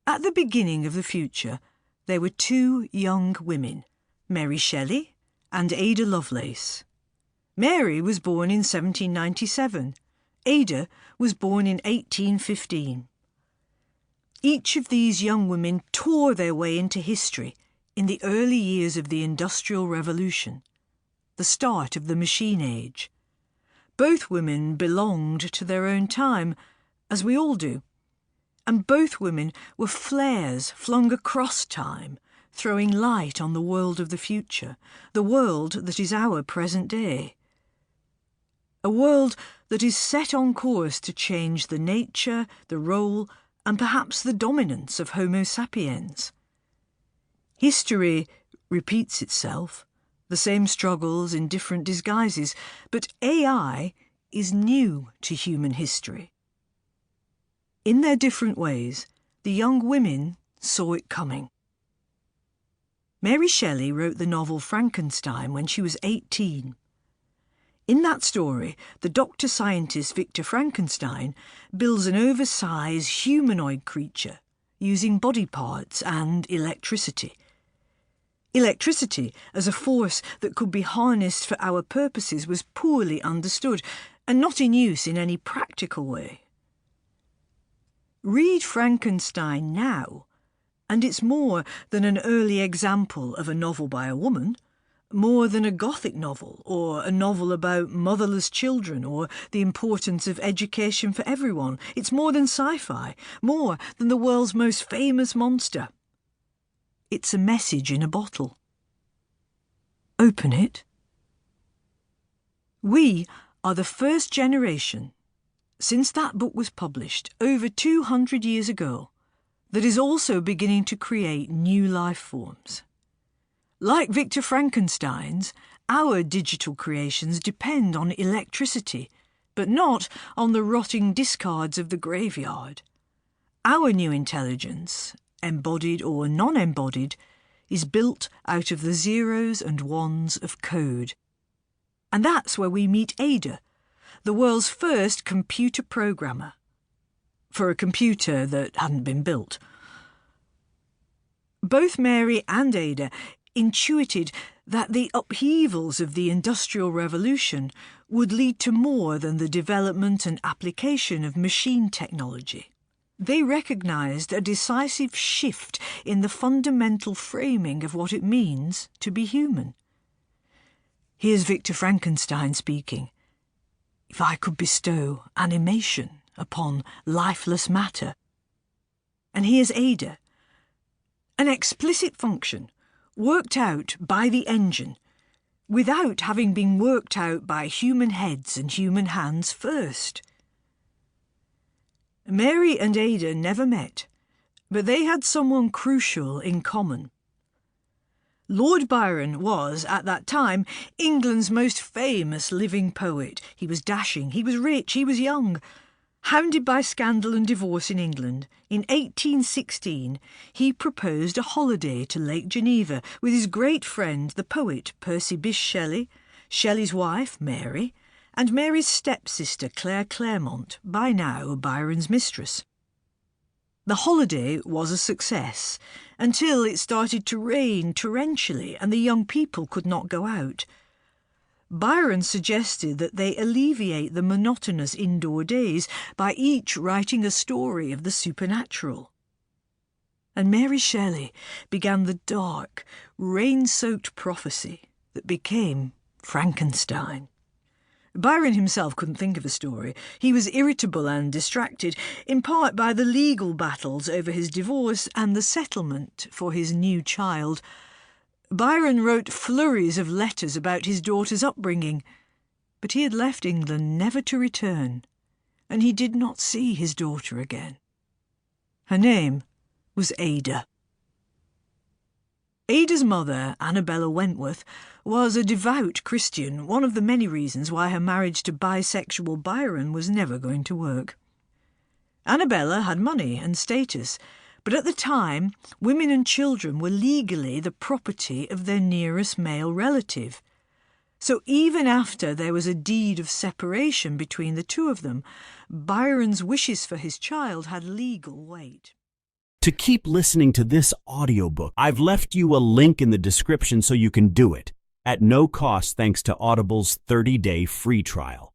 At the beginning of the future, there were two young women, Mary Shelley and Ada Lovelace. Mary was born in 1797. Ada was born in 1815. Each of these young women tore their way into history in the early years of the Industrial Revolution, the start of the machine age. Both women belonged to their own time, as we all do, and both women were flares flung across time, throwing light on the world of the future, the world that is our present day. A world that is set on course to change the nature, the role, and perhaps the dominance of Homo sapiens. History repeats itself, the same struggles in different disguises, but AI is new to human history. In their different ways, the young women saw it coming. Mary Shelley wrote the novel Frankenstein when she was 18. In that story, the doctor-scientist Victor Frankenstein builds an oversized humanoid creature using body parts and electricity. Electricity, as a force that could be harnessed for our purposes, was poorly understood and not in use in any practical way. Read Frankenstein now, and it's more than an early example of a novel by a woman, more than a Gothic novel or a novel about motherless children or the importance of education for everyone. It's more than sci-fi, more than the world's most famous monster. It's a message in a bottle. Open it. We are the first generation, since that book was published over 200 years ago, that is also beginning to create new life forms. Like Victor Frankenstein's, our digital creations depend on electricity, but not on the rotting discards of the graveyard. Our new intelligence, embodied or non-embodied, is built out of the zeros and ones of code. And that's where we meet Ada, the world's first computer programmer, for a computer that hadn't been built. Both Mary and Ada intuited that the upheavals of the Industrial Revolution would lead to more than the development and application of machine technology. They recognised a decisive shift in the fundamental framing of what it means to be human. Here's Victor Frankenstein speaking. If I could bestow animation upon lifeless matter. And here's Ada, an explicit function worked out by the engine, without having been worked out by human heads and human hands first. Mary and Ada never met, but they had someone crucial in common. Lord Byron was, at that time, England's most famous living poet. He was dashing, he was rich, he was young. Hounded by scandal and divorce in England, in 1816 he proposed a holiday to Lake Geneva with his great friend, the poet Percy Bysshe Shelley, Shelley's wife, Mary, and Mary's stepsister, Claire Clairmont, by now Byron's mistress. The holiday was a success, until it started to rain torrentially and the young people could not go out. Byron suggested that they alleviate the monotonous indoor days by each writing a story of the supernatural. And Mary Shelley began the dark, rain-soaked prophecy that became Frankenstein. Byron himself couldn't think of a story. He was irritable and distracted, in part by the legal battles over his divorce and the settlement for his new child. Byron wrote flurries of letters about his daughter's upbringing, but he had left England never to return, and he did not see his daughter again. Her name was Ada. Ada's mother, Annabella Wentworth, was a devout Christian, one of the many reasons why her marriage to bisexual Byron was never going to work. Annabella had money and status, but at the time, women and children were legally the property of their nearest male relative. So even after there was a deed of separation between the two of them, Byron's wishes for his child had legal weight. To keep listening to this audiobook, I've left you a link in the description so you can do it, at no cost thanks to Audible's 30-day free trial.